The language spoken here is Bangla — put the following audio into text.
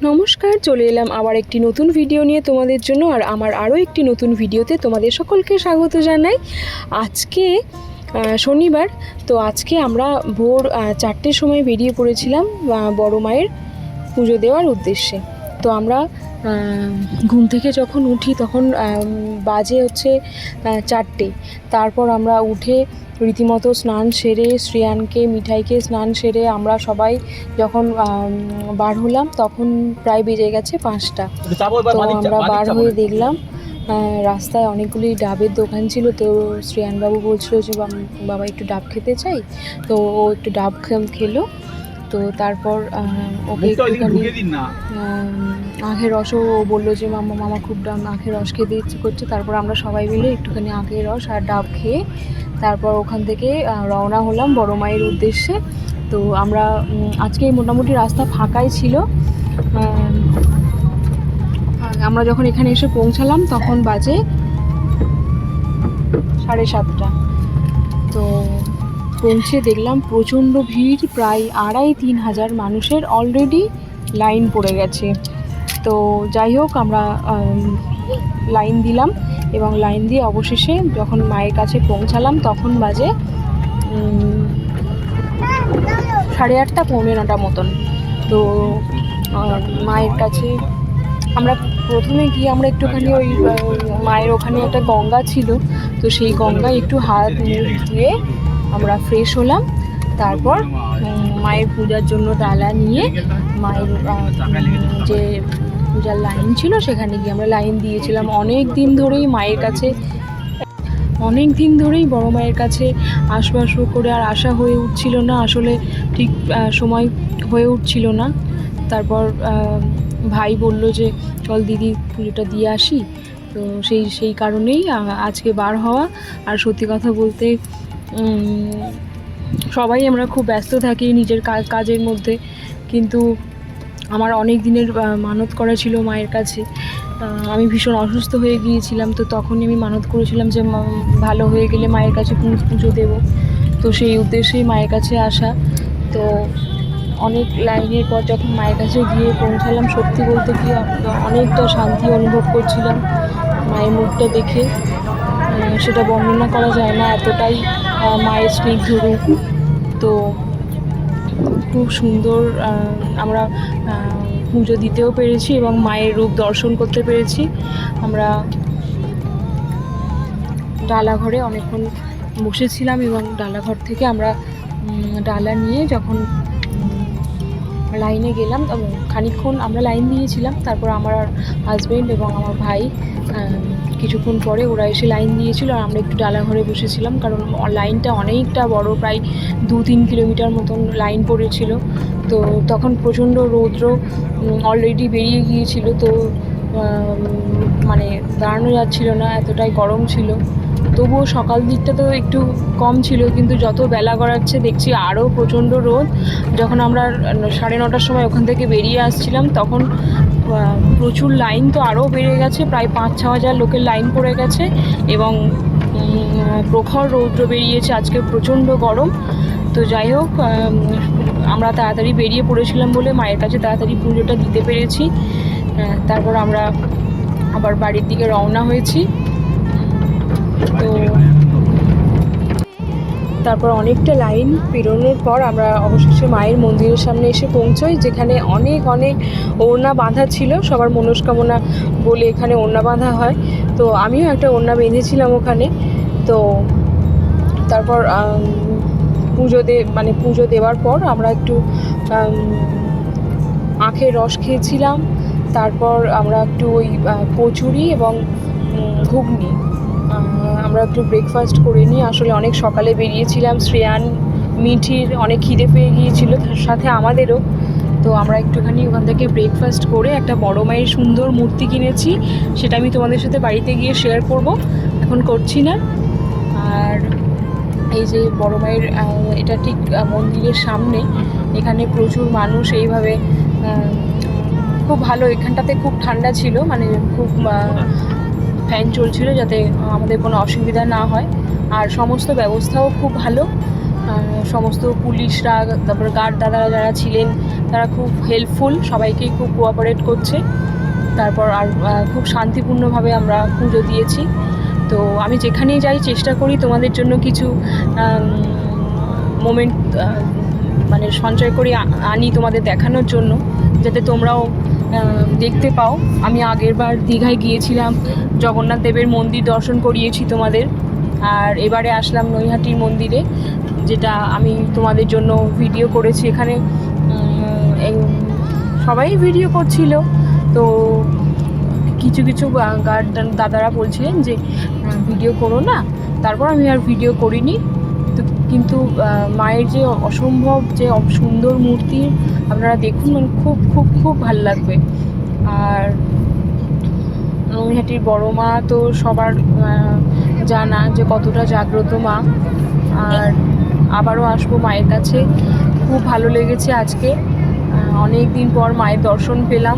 নমস্কার, চলে এলাম আবার একটি নতুন ভিডিও নিয়ে তোমাদের জন্য। আর আমার আরও একটি নতুন ভিডিওতে তোমাদের সকলকে স্বাগত জানাই। আজকে শনিবার, তো আজকে আমরা ভোর 4টের সময় বেরিয়ে পড়েছিলাম বড় মায়ের পুজো দেওয়ার উদ্দেশ্যে। তো আমরা ঘুম থেকে যখন উঠি তখন বাজে হচ্ছে 4টে। তারপর আমরা উঠে রীতিমতো স্নান সেরে শ্রেয়ানকে মিঠাইকে স্নান সেরে আমরা সবাই যখন বার হলাম তখন প্রায় বেজে গেছে 5টা। তো আমরা বার হয়ে দেখলাম রাস্তায় অনেকগুলি ডাবের দোকান ছিল। তো শ্রেয়ানবাবু বলছিল যে বাবা একটু ডাব খেতে চাই, তো ও একটু ডাব খেলো। তো তারপর ওকে একটুখানি আখের রসও বললো যে মামা খুব আখের রস খেতে ইচ্ছে করছে। তারপর আমরা সবাই মিলে একটুখানি আখের রস আর ডাব খেয়ে তারপর ওখান থেকে রওনা হলাম বড় মায়ের উদ্দেশ্যে। তো আমরা আজকে মোটামুটি রাস্তা ফাঁকাই ছিল। আমরা যখন এখানে এসে পৌঁছালাম তখন বাজে 7:30। তো পৌঁছে দেখলাম প্রচণ্ড ভিড়, প্রায় 2,500-3 হাজার মানুষের অলরেডি লাইন পড়ে গেছে। তো যাই হোক, আমরা লাইন দিলাম এবং লাইন দিয়ে অবশেষে যখন মায়ের কাছে পৌঁছালাম তখন বাজে 8:30 পৌনে 9টা মতন। তো মায়ের কাছে আমরা প্রথমে গিয়ে আমরা একটুখানি ওই মায়ের ওখানে একটা গঙ্গা ছিল, তো সেই গঙ্গায় একটু হাত মুখ ধুয়ে আমরা ফ্রেশ হলাম। তারপর মায়ের পূজার জন্য ডালা নিয়ে মায়ের যে পূজার লাইন ছিল সেখানে গিয়ে আমরা লাইন দিয়েছিলাম। অনেক দিন ধরেই বড় মায়ের কাছে আসবো করে আর আসা হয়ে উঠছিল না, আসলে ঠিক সময় হয়ে উঠছিল না। তারপর ভাই বলল যে চল দিদি পুজোটা দিয়ে আসি। তো সেই কারণেই আজকে বার হওয়া। আর সত্যি কথা বলতে সবাই আমরা খুব ব্যস্ত থাকি নিজের কাজের মধ্যে, কিন্তু আমার অনেক দিনের মানত করা ছিল মায়ের কাছে। আমি ভীষণ অসুস্থ হয়ে গিয়েছিলাম, তো তখনই আমি মানত করেছিলাম যে ভালো হয়ে গেলে মায়ের কাছে পুজো দেব। তো সেই উদ্দেশ্যেই মায়ের কাছে আসা। তো অনেক লাইনের পর যখন মায়ের কাছে গিয়ে পৌঁছালাম, সত্যি বলতে কি অনেকটা শান্তি অনুভব করছিলাম মায়ের মুখটা দেখে। সেটা বর্ণনা করা যায় না, এতটাই মায়ের স্নিগ্ধ রূপ। তো খুব সুন্দর আমরা পুজো দিতেও পেরেছি এবং মায়ের রূপ দর্শন করতে পেরেছি। আমরা ডালাঘরে অনেকক্ষণ বসেছিলাম এবং ডালাঘর থেকে আমরা ডালা নিয়ে যখন লাইনে গেলাম, খানিকক্ষণ আমরা লাইন দিয়েছিলাম। তারপর আমার হাজব্যান্ড এবং আমার ভাই কিছুক্ষণ পরে ওরা এসে লাইন দিয়েছিল আর আমরা একটু ডালাঘরে বসেছিলাম, কারণ লাইনটা অনেকটা বড়, প্রায় 2-3 কিলোমিটার মতন লাইন পড়েছিল। তো তখন প্রচণ্ড রৌদ্র অলরেডি বেরিয়ে গিয়েছিল, তো মানে দাঁড়ানো যাচ্ছিল না, এতটাই গরম ছিল। তবুও সকাল দিকটা তো একটু কম ছিল, কিন্তু যত বেলা গড়াচ্ছে দেখছি আরও প্রচণ্ড রোদ। যখন আমরা 9:30টার সময় ওখান থেকে বেরিয়ে আসছিলাম তখন প্রচুর লাইন তো আরও বেড়ে গেছে, প্রায় 5-6 হাজার লোকের লাইন পড়ে গেছে এবং প্রখর রৌদ্র বেরিয়েছে, আজকে প্রচণ্ড গরম। তো যাই হোক, আমরা তাড়াতাড়ি বেরিয়ে পড়েছিলাম বলে মায়ের কাছে তাড়াতাড়ি পুজোটা দিতে পেরেছি। তারপর আমরা আবার বাড়ির দিকে রওনা হয়েছি। তো তারপর অনেকটা লাইন পেরোনোর পর আমরা অবশেষে মায়ের মন্দিরের সামনে এসে পৌঁছই, যেখানে অনেক ওড়না বাঁধা ছিল। সবার মনস্কামনা বলে এখানে ওড়না বাঁধা হয়, তো আমিও একটা ওড়না বেঁধেছিলাম ওখানে। তো তারপর পুজো দেওয়ার পর আমরা একটু আখের রস খেয়েছিলাম। তারপর আমরা একটু ওই কচুরি এবং ঘুগনি আমরা একটু ব্রেকফাস্ট করে নিই। আসলে অনেক সকালে বেরিয়েছিলাম, শ্রেয়ান মিঠির অনেক খিদে পেয়ে গিয়েছিল, তার সাথে আমাদেরও। তো আমরা একটুখানি ওখান থেকে ব্রেকফাস্ট করে একটা বড় মায়ের সুন্দর মূর্তি কিনেছি, সেটা আমি তোমাদের সাথে বাড়িতে গিয়ে শেয়ার করব, এখন করছি না। আর এই যে বড় মায়ের এটা ঠিক মন্দিরের সামনে, এখানে প্রচুর মানুষ এইভাবে খুব ভালো। এখানটাতে খুব ঠান্ডা ছিল, মানে খুব ফ্যান চলছিল যাতে আমাদের কোনো অসুবিধা না হয়। আর সমস্ত ব্যবস্থাও খুব ভালো, সমস্ত পুলিশরা, তারপর গার্ড দাদারা যারা ছিলেন তারা খুব হেল্পফুল, সবাইকেই খুব কোঅপারেট করছে। তারপর আর খুব শান্তিপূর্ণভাবে আমরা পুজো দিয়েছি। তো আমি যেখানেই যাই চেষ্টা করি তোমাদের জন্য কিছু মোমেন্ট মানে সঞ্চয় করে আনি তোমাদের দেখানোর জন্য, যাতে তোমরাও দেখতে পাও। আমি আগেরবার দীঘায় গিয়েছিলাম, জগন্নাথ দেবের মন্দির দর্শন করিয়েছি তোমাদের, আর এবারে আসলাম নৈহাটির মন্দিরে, যেটা আমি তোমাদের জন্য ভিডিও করেছি। এখানে সবাই ভিডিও করছিল, তো কিছু কিছু গার্ড দাদারা বলছিলেন যে ভিডিও করো না, তারপর আমি আর ভিডিও করিনি। তো কিন্তু মায়ের যে অসম্ভব যে সুন্দর মূর্তি, আপনারা দেখুন, মানে খুব খুব খুব ভালো লাগবে। আর নৈহাটির বড় মা তো সবার জানা যে কতটা জাগ্রত মা। আর আবারও আসবো মায়ের কাছে, খুব ভালো লেগেছে আজকে, অনেক দিন পর মায়ের দর্শন পেলাম।